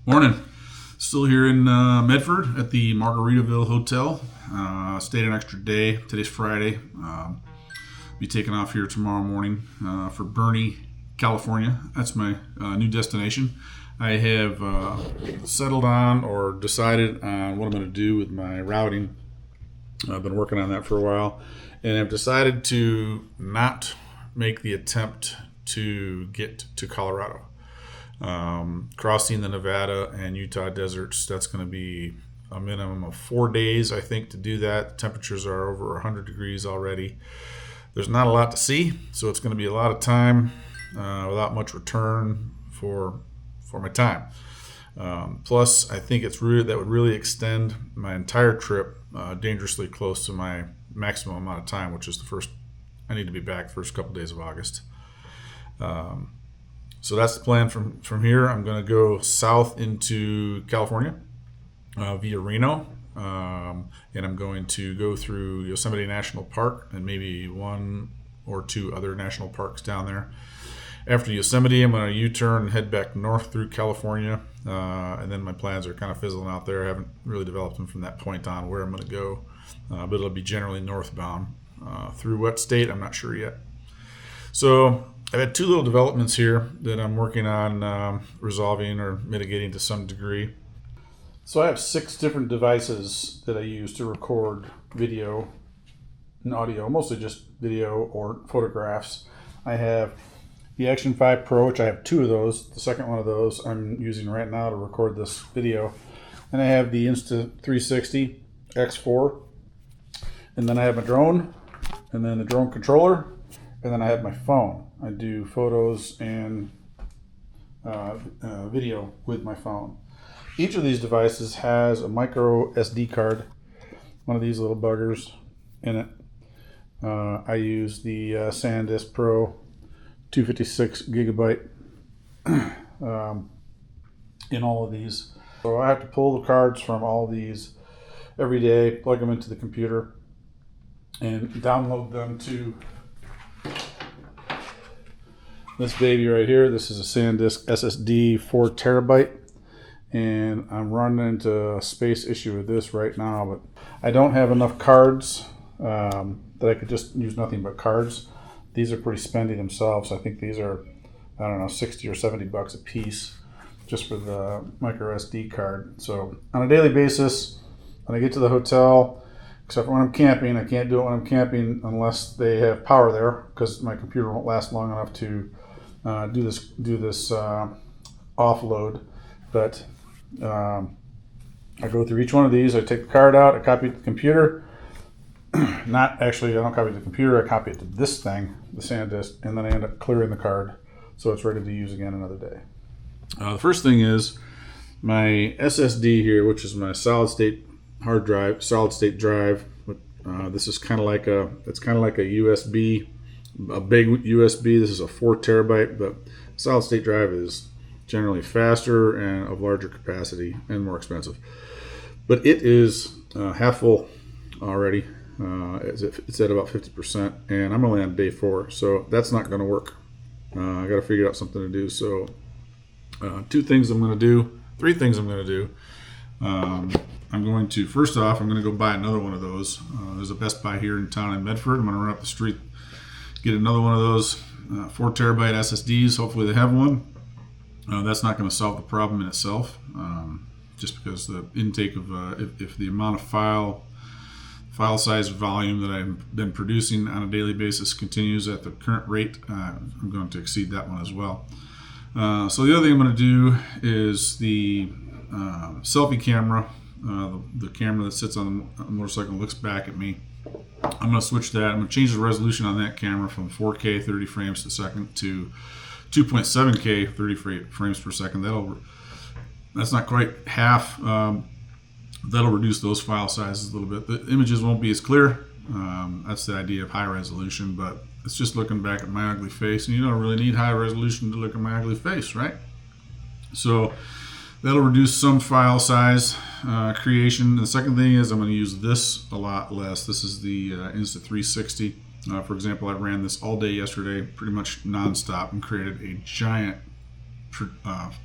Morning. Still here in Medford at the Margaritaville Hotel. Stayed an extra day. Today's Friday. Be taking off here tomorrow morning for Burney, California. That's my new destination. I have settled on or decided on what I'm going to do with my routing. I've been working on that for a while, and I've decided to not make the attempt to get to Colorado. Crossing the Nevada and Utah deserts, that's going to be a minimum of 4 days, I think, to do that. Temperatures are over 100 degrees already. There's not a lot to see, so it's going to be a lot of time without much return for my time. Plus, I think that would really extend my entire trip dangerously close to my maximum amount of time, which is I need to be back the first couple days of August. So that's the plan from here. I'm going to go south into California via Reno, and I'm going to go through Yosemite National Park and maybe one or two other national parks down there. After Yosemite, I'm going to U-turn and head back north through California, and then my plans are kind of fizzling out there. I haven't really developed them from that point on where I'm going to go, but it'll be generally northbound. Through what state, I'm not sure yet. So I've had two little developments here that I'm working on resolving or mitigating to some degree. So I have 6 different devices that I use to record video and audio, mostly just video or photographs. I have the Action 5 Pro, which I have 2 of those. The second one of those I'm using right now to record this video. And I have the Insta360 X4. And then I have my drone, and then the drone controller, and then I have my phone. I do photos and video with my phone. Each of these devices has a micro SD card, one of these little buggers in it. I use the SanDisk Pro 256 gigabyte in all of these. So I have to pull the cards from all of these every day, plug them into the computer, and download them to this baby right here. This is a SanDisk SSD 4 terabyte, and I'm running into a space issue with this right now, but I don't have enough cards that I could just use nothing but cards. These are pretty spendy themselves. I think these are, I don't know, 60 or 70 bucks a piece just for the micro SD card. So on a daily basis, when I get to the hotel, except for when I'm camping, I can't do it when I'm camping unless they have power there, because my computer won't last long enough to do this offload. But I go through each one of these. I take the card out, I copy it to the computer. I don't copy it to the computer, I copy it to this thing, the SanDisk, and then I end up clearing the card so it's ready to use again another day. The first thing is my SSD here, which is my solid state drive. This is kind of like a USB, a big USB. This is a 4 terabyte, but solid state drive is generally faster and of larger capacity and more expensive. But it is half full already. It's at about 50%, and I'm only on day 4, so that's not going to work. I got to figure out something to do. So 3 things I'm going to do. I'm going to, first off, I'm going to go buy another one of those. There's a Best Buy here in town in Medford. I'm going to run up the street, get another one of those 4 terabyte SSDs. Hopefully they have one. That's not going to solve the problem in itself, just because the intake of, if the amount of file size volume that I've been producing on a daily basis continues at the current rate, I'm going to exceed that one as well. So the other thing I'm going to do is the selfie camera. The camera that sits on the motorcycle looks back at me. I'm going to switch that. I'm going to change the resolution on that camera from 4K 30 frames per second to 2.7K 30 frames per second. That's not quite half. That'll reduce those file sizes a little bit. The images won't be as clear. That's the idea of high resolution, but it's just looking back at my ugly face, and you don't really need high resolution to look at my ugly face, right? So that'll reduce some file size creation. The second thing is I'm going to use this a lot less. This is the Insta360. For example, I ran this all day yesterday, pretty much nonstop, and created a giant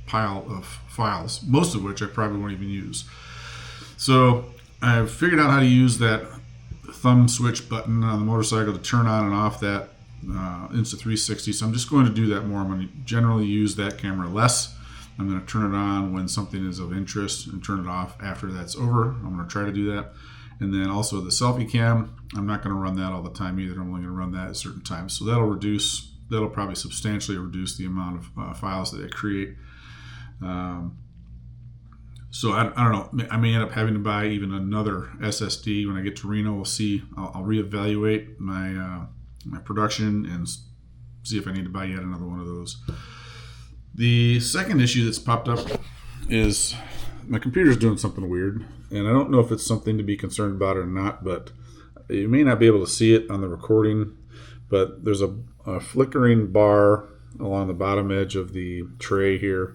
pile of files, most of which I probably won't even use. So I've figured out how to use that thumb switch button on the motorcycle to turn on and off that Insta360. So I'm just going to do that more. I'm going to generally use that camera less. I'm going to turn it on when something is of interest and turn it off after that's over. I'm going to try to do that. And then also the selfie cam, I'm not going to run that all the time either. I'm only going to run that at certain times. So that'll probably substantially reduce the amount of files that I create. So I don't know. I may end up having to buy even another SSD when I get to Reno. We'll see. I'll reevaluate my production and see if I need to buy yet another one of those. The second issue that's popped up is my computer's doing something weird, and I don't know if it's something to be concerned about or not, but you may not be able to see it on the recording, but there's a flickering bar along the bottom edge of the tray here.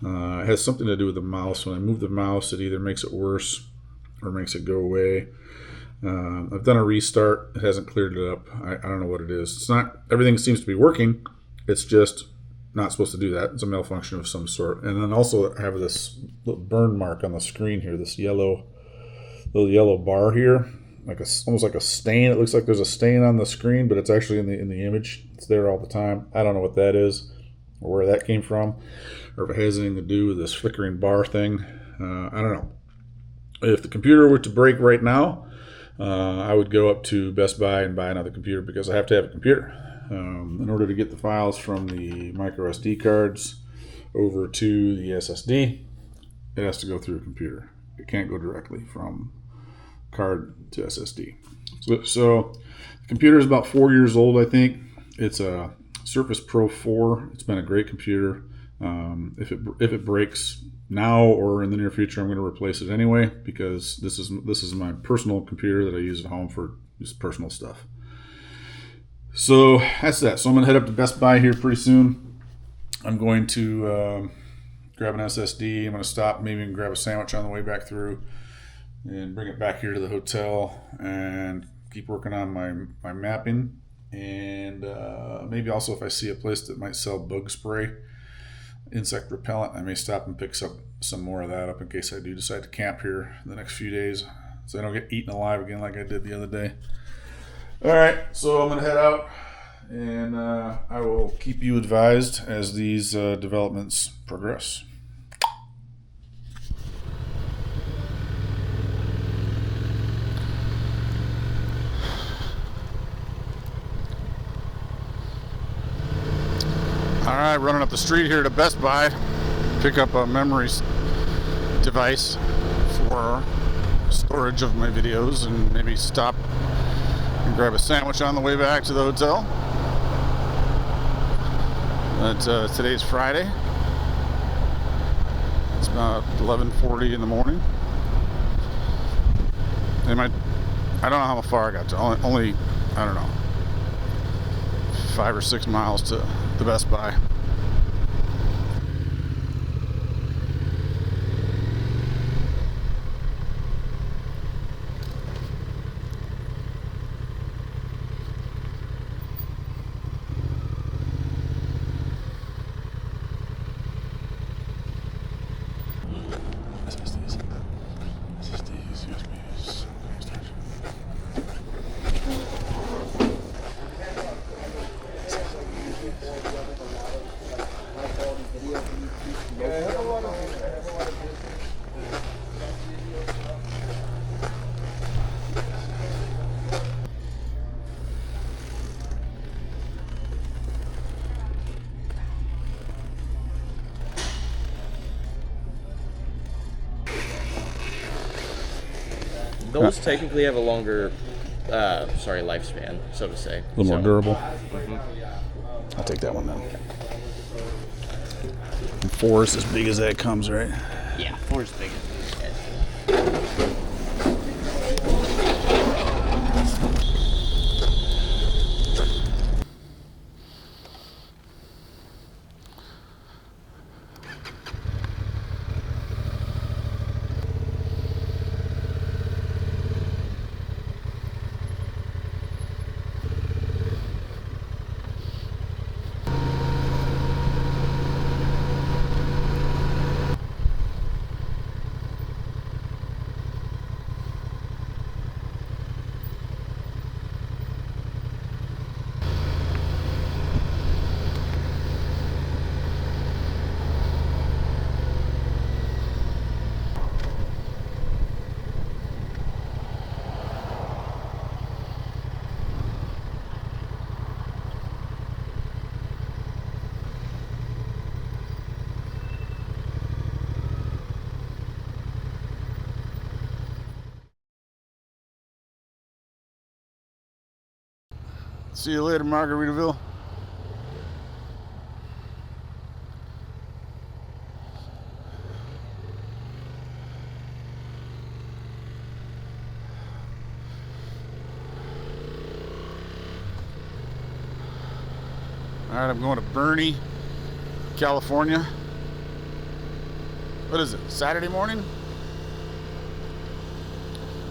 It has something to do with the mouse. When I move the mouse, it either makes it worse or makes it go away. I've done a restart. It hasn't cleared it up. I don't know what it is. It's not, everything seems to be working. It's just not supposed to do that. It's a malfunction of some sort. And then also I have this little burn mark on the screen here, this little yellow bar here, almost like a stain. It looks like there's a stain on the screen, but it's actually in the image. It's there all the time. I don't know what that is or where that came from, or if it has anything to do with this flickering bar thing. I don't know. If the computer were to break right now, I would go up to Best Buy and buy another computer, because I have to have a computer. In order to get the files from the micro SD cards over to the SSD, it has to go through a computer. It can't go directly from card to SSD. So the computer is about 4 years old, I think. It's a Surface Pro 4. It's been a great computer. If it breaks now or in the near future, I'm going to replace it anyway, because this is my personal computer that I use at home for just personal stuff. So that's that. So I'm going to head up to Best Buy here pretty soon. I'm going to grab an SSD. I'm going to stop, maybe and grab a sandwich on the way back through, and bring it back here to the hotel and keep working on my mapping. And maybe also, if I see a place that might sell bug spray, insect repellent, I may stop and pick some more of that up in case I do decide to camp here the next few days, so I don't get eaten alive again like I did the other day. All right, so I'm going to head out, and I will keep you advised as these developments progress. All right, running up the street here to Best Buy, pick up a memory device for storage of my videos, and maybe stop and grab a sandwich on the way back to the hotel. But today's Friday. It's about 11:40 in the morning. I don't know how far I got to. Only I don't know, 5 or 6 miles to the Best Buy. Those technically have a longer, lifespan, so to say. A little more durable. I'll take that one then. And 4 is as big as that comes, right? Yeah, 4 is big as that. See you later, Margaritaville. All right, I'm going to Burney, California. What is it, Saturday morning?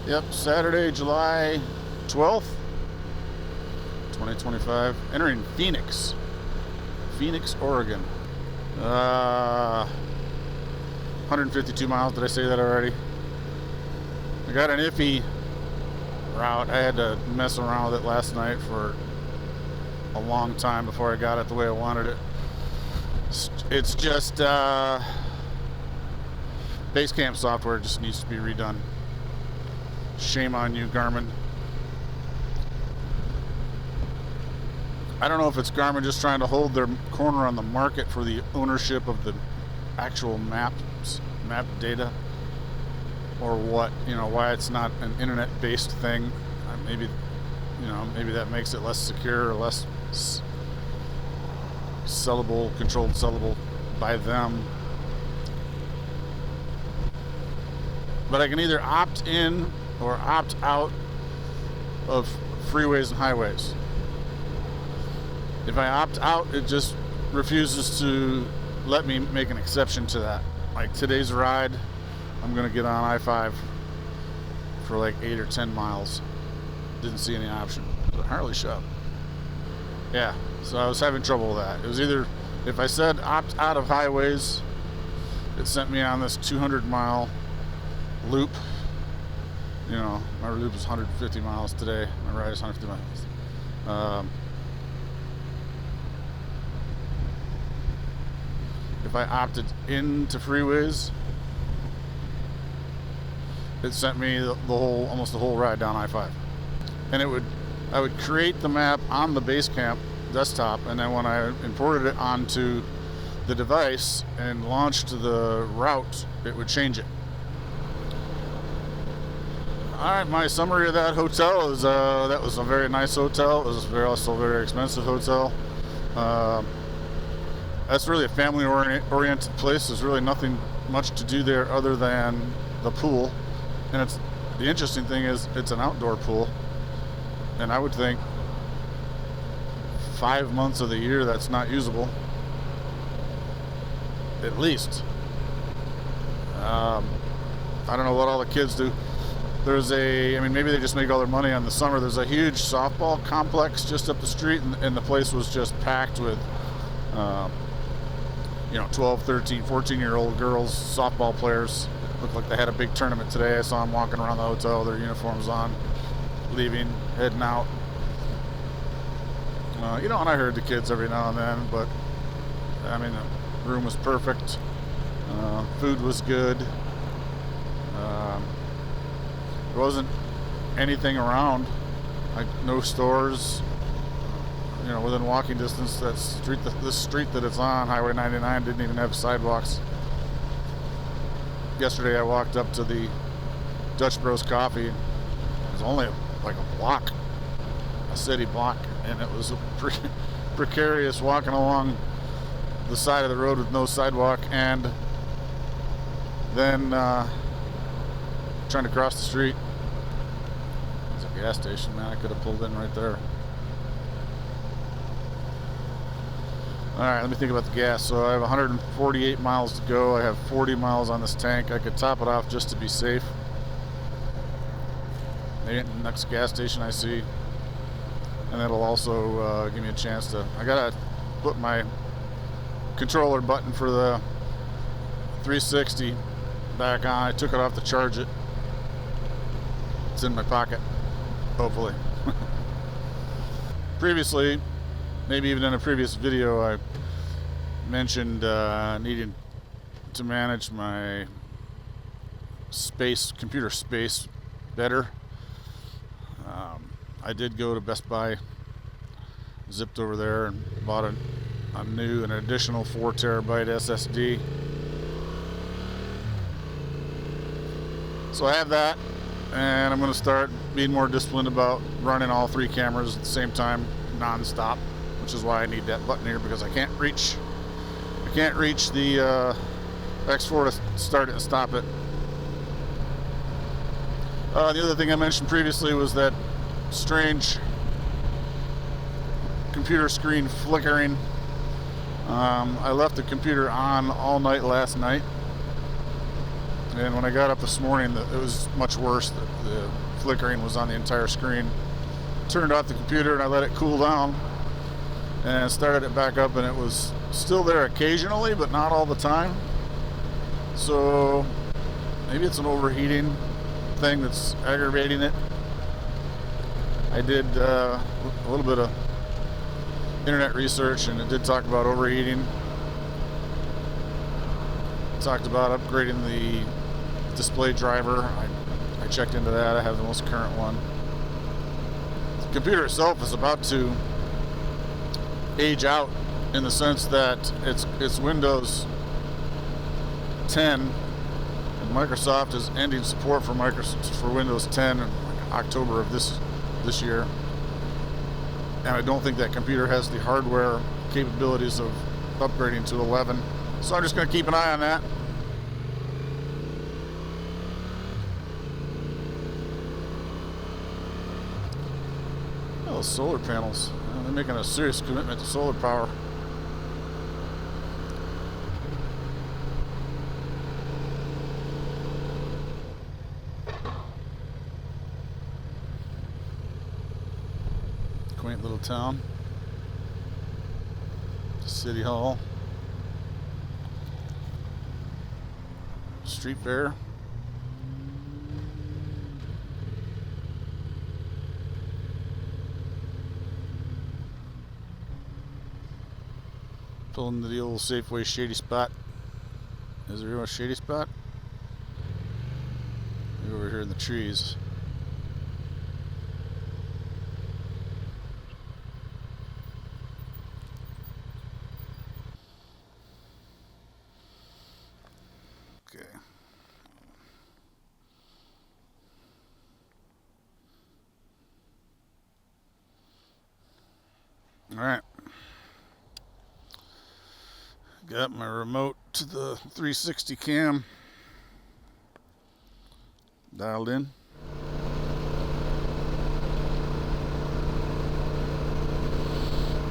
Yep, Saturday, July 12th, 2025. Entering Phoenix, Oregon. 152 miles, did I say that already? I got an iffy route. I had to mess around with it last night for a long time before I got it the way I wanted it. It's just base camp software just needs to be redone. Shame on you, Garmin. I don't know if it's Garmin just trying to hold their corner on the market for the ownership of the actual map data, or what, why it's not an internet-based thing. Maybe that makes it less secure or less controlled sellable by them. But I can either opt in or opt out of freeways and highways. If I opt out, it just refuses to let me make an exception to that. Like today's ride, I'm gonna get on I-5 for like 8 or 10 miles. Didn't see any option. The Harley shop. Yeah, so I was having trouble with that. It was either, if I said opt out of highways, it sent me on this 200-mile loop. My loop is 150 miles today. My ride is 150 miles. If I opted into freeways, it sent me almost the whole ride down I-5. And I would create the map on the Basecamp desktop, and then when I imported it onto the device and launched the route, it would change it. Alright, my summary of that hotel is that was a very nice hotel. It was also a very expensive hotel. That's really a family-oriented place. There's really nothing much to do there other than the pool. And the interesting thing is it's an outdoor pool. And I would think 5 months of the year that's not usable. At least. I don't know what all the kids do. Maybe they just make all their money on the summer. There's a huge softball complex just up the street, and the place was just packed with 12, 13, 14-year-old girls, softball players. Looked like they had a big tournament today. I saw them walking around the hotel, their uniforms on, leaving, heading out. And I heard the kids every now and then, but the room was perfect. Food was good. There wasn't anything around, like no stores, within walking distance. This street that it's on, Highway 99, didn't even have sidewalks. Yesterday I walked up to the Dutch Bros Coffee. It was only like a block, a city block, and it was precarious walking along the side of the road with no sidewalk, and then trying to cross the street. It's a gas station, man. I could have pulled in right there. Alright, let me think about the gas. So I have 148 miles to go. I have 40 miles on this tank. I could top it off just to be safe. Maybe at the next gas station I see. And that'll also give me a chance to... I gotta put my controller button for the 360 back on. I took it off to charge it. It's in my pocket, hopefully. Previously, maybe even in a previous video, I mentioned needing to manage my computer space better. I did go to Best Buy, zipped over there and bought an additional 4 terabyte SSD. So I have that, and I'm going to start being more disciplined about running all 3 cameras at the same time, non-stop, which is why I need that button here, because I can't reach the X4 to start it and stop it. The other thing I mentioned previously was that strange computer screen flickering. I left the computer on all night last night, and when I got up this morning, it was much worse. The flickering was on the entire screen. Turned off the computer and I let it cool down, and started it back up, and it was still there occasionally, but not all the time. So maybe it's an overheating thing that's aggravating it. I did a little bit of internet research, and it did talk about overheating. It talked about upgrading the display driver. I checked into that. I have the most current one. The computer itself is about to age out, in the sense that it's Windows 10, and Microsoft is ending support for Windows 10 in October of this year. And I don't think that computer has the hardware capabilities of upgrading to 11. So I'm just going to keep an eye on that. Oh, solar panels. They're making a serious commitment to solar power. Quaint little town. City Hall. Street fair. Pulling into the old Safeway shady spot. Is there a shady spot? Maybe over here in the trees. Okay. All right. Got my remote to the 360 cam dialed in.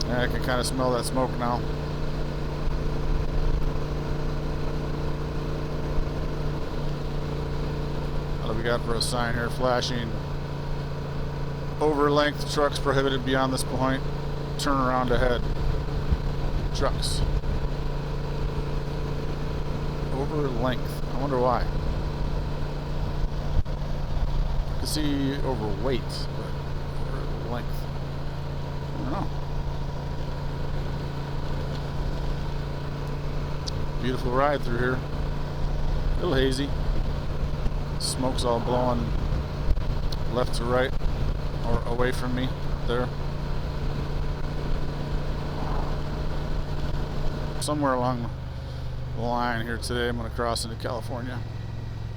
I can kind of smell that smoke now. What do we got for a sign here flashing? Over length trucks prohibited beyond this point. Turn around ahead. Trucks. Over length. I wonder why. I can see overweight, but over length. I don't know. Beautiful ride through here. A little hazy. Smoke's all blowing left to right, or away from me there. Somewhere along the line here today, I'm going to cross into California.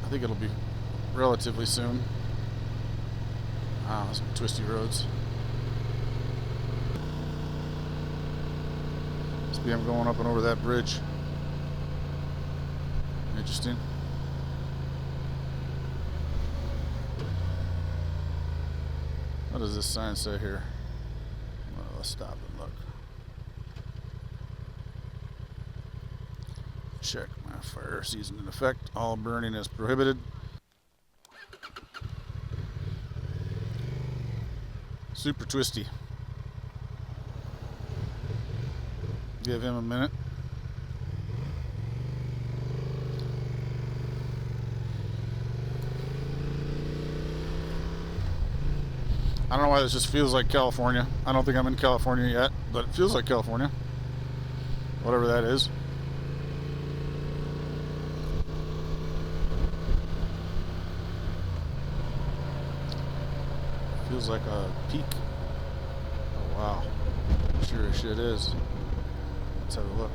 I think it'll be relatively soon. Some twisty roads. Must be I'm going up and over that bridge. Interesting. What does this sign say here? Well, let's stop and look. Check my fire season in effect. All burning is prohibited. Super twisty. Give him a minute. I don't know why this just feels like California. I don't think I'm in California yet, but it feels like California. Whatever that is. Feels like a peak. Oh wow. Sure as shit is. Let's have a look.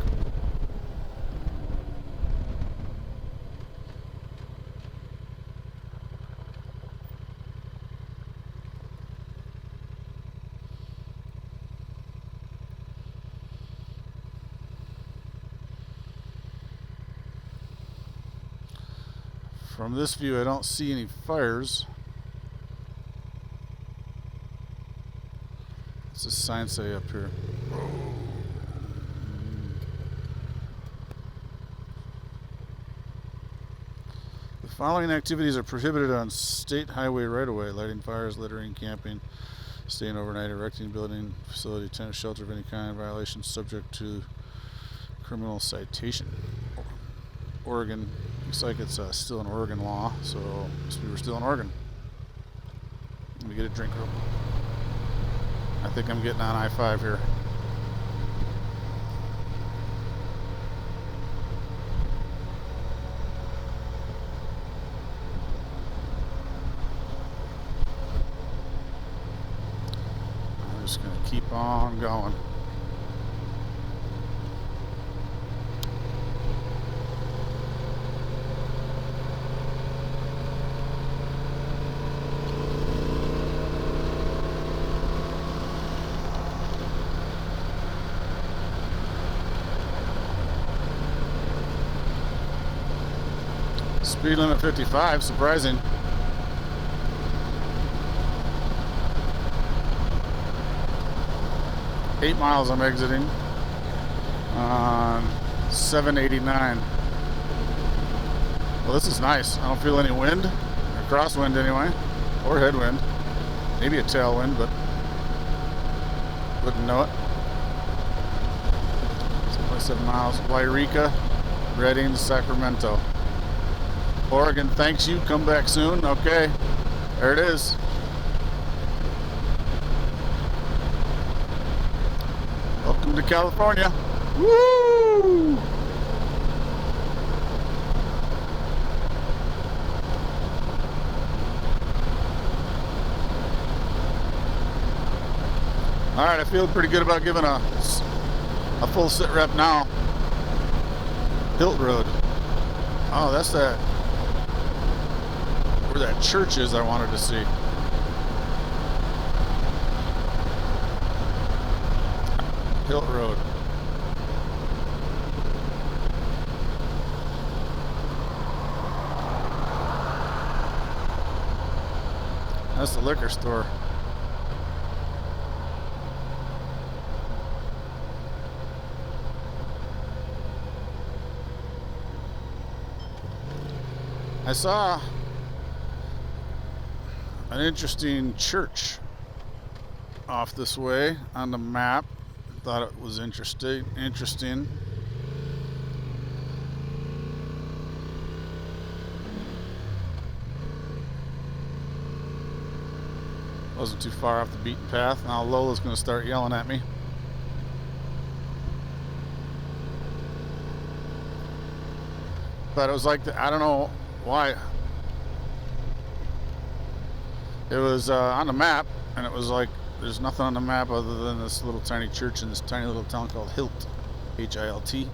From this view, I don't see any fires. What's this sign say up here? The following activities are prohibited on state highway right-of-way: lighting fires, littering, camping, staying overnight, erecting building, facility, tent, shelter of any kind. Violations subject to criminal citation. Oregon. Looks like it's still an Oregon law, so must be we're still in Oregon. Let me get a drink real quick. I think I'm getting on I-5 here. I'm just going to keep on going. Speed limit 55, surprising. Eight miles I'm exiting on 789. Well, this is nice. I don't feel any wind, or crosswind anyway, or headwind. Maybe a tailwind, but wouldn't know it. 7 miles. Wairika, Redding, Sacramento. Oregon thanks you. Come back soon. Okay. There it is. Welcome to California. Woo! Alright, I feel pretty good about giving a full sit rep now. Hilt Road. Oh, that's that. Where that church is I wanted to see. Hilt Road. That's the liquor store. I saw an interesting church off this way on the map. Thought it was interesting. Wasn't too far off the beaten path. Now Lola's going to start yelling at me. But it was like I don't know why. It was on the map, and it was like there's nothing on the map other than this little tiny church in this tiny little town called Hilt, H-I-L-T.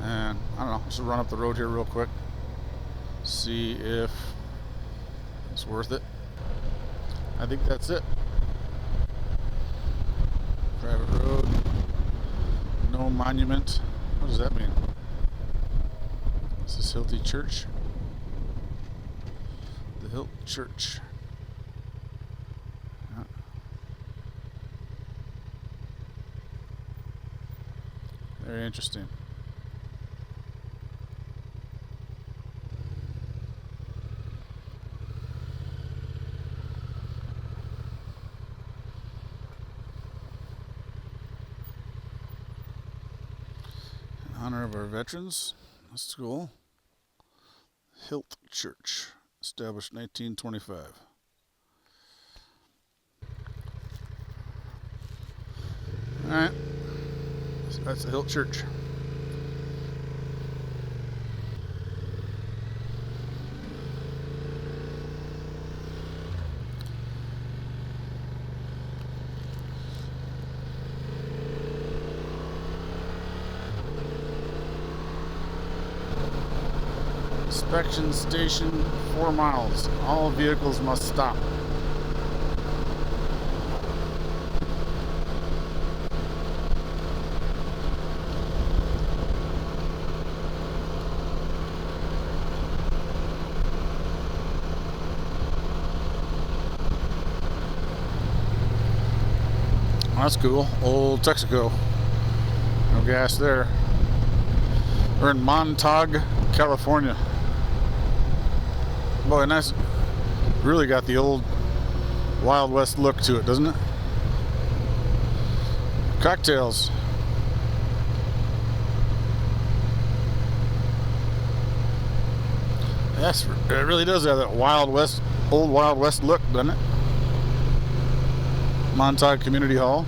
And I don't know, just run up the road here real quick, see if it's worth it. I think that's it. Private road, no monument. What does that mean? Is this Hilty Church? The Hilt Church. Yeah. Very interesting. In honor of our veterans, that's cool. Hilt Church, established 1925. Alright, so that's the Hilt Church. Inspection station, 4 miles. All vehicles must stop. that's cool. Old Texaco. No gas there. We're in Montauk, California. Boy, nice. Really got the old Wild West look to it, doesn't it? Cocktails. Yes, it really does have that Wild West, old Wild West look, doesn't it? Montauk Community Hall.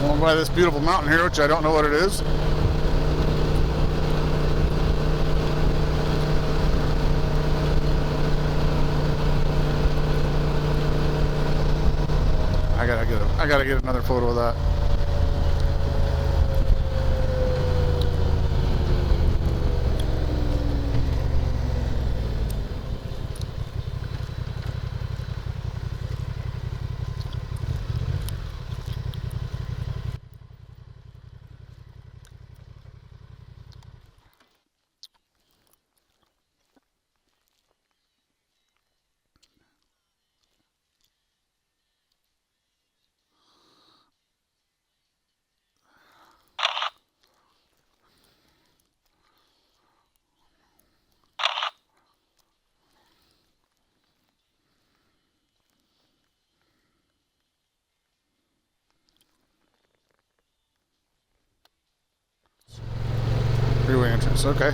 Going by this beautiful mountain here, which I don't know what it is. I gotta get another photo of that. Freeway entrance, okay.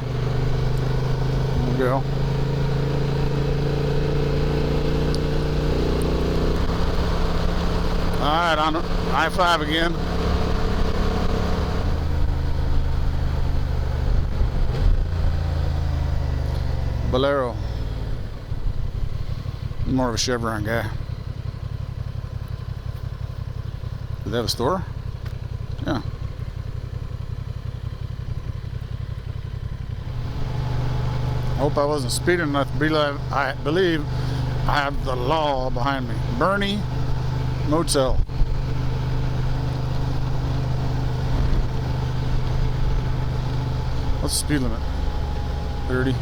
We'll go. Alright, on I-5 again. Bolero. More of a Chevron guy. Do they have a store? Yeah. Hope I wasn't speeding enough to be like, I believe I have the law behind me. Burney Motel. What's the speed limit? 30.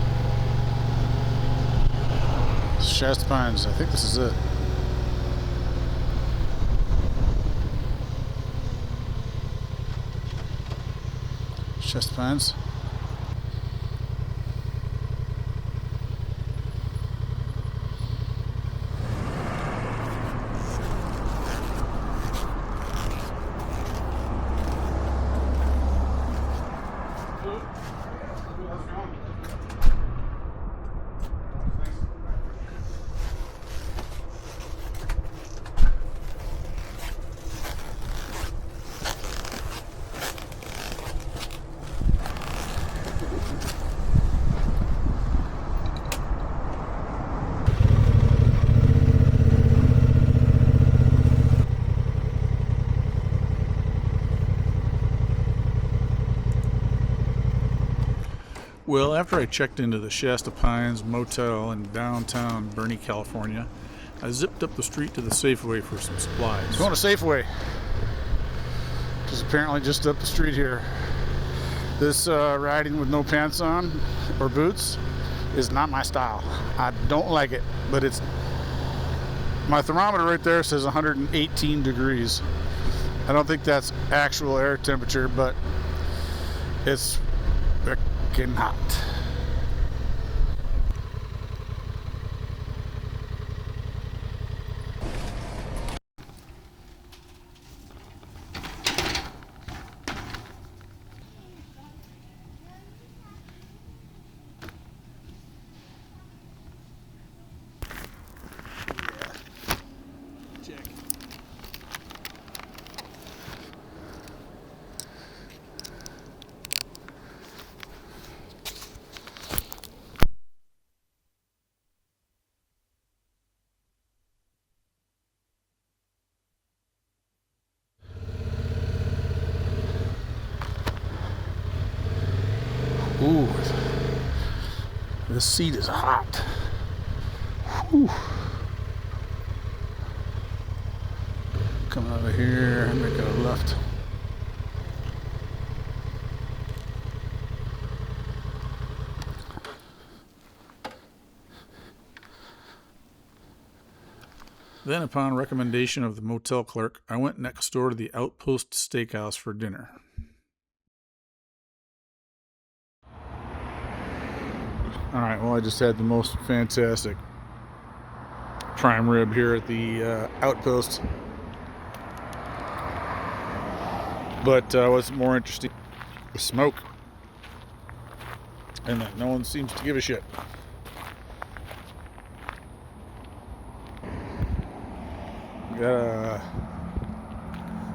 Shasta Pines. I think this is it. Shasta Pines. Well, after I checked into the Shasta Pines Motel in downtown Burney, California, I zipped up the street to the Safeway for some supplies. Going to Safeway, which is apparently just up the street here. This riding with no pants on or boots is not my style. I don't like it, but it's... My thermometer right there says 118 degrees. I don't think that's actual air temperature, but it's freaking hot. Ooh, this seat is hot. Whew. Coming out of here and making a left. Then, upon recommendation of the motel clerk, I went next door to the Outpost Steakhouse for dinner. Alright, well, I just had the most fantastic prime rib here at the Outpost. But what's more interesting, the smoke. And that no one seems to give a shit. Got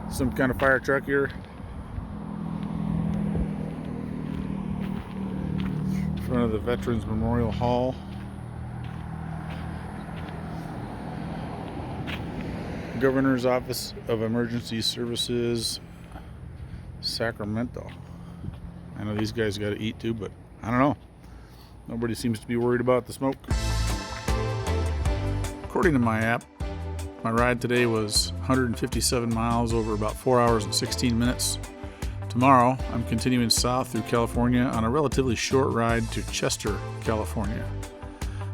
some kind of fire truck here. In front of the Veterans Memorial Hall. Governor's Office of Emergency Services, Sacramento. I know these guys got to eat too, but I don't know. Nobody seems to be worried about the smoke. According to my app, my ride today was 157 miles over about 4 hours and 16 minutes. Tomorrow, I'm continuing south through California on a relatively short ride to Chester, California.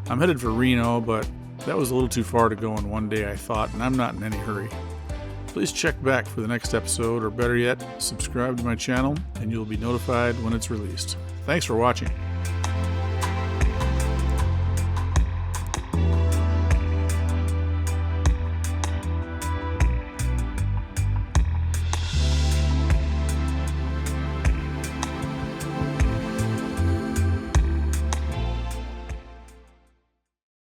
I'm headed for Reno, but that was a little too far to go in one day, I thought, and I'm not in any hurry. Please check back for the next episode, or better yet, subscribe to my channel, and you'll be notified when it's released. Thanks for watching.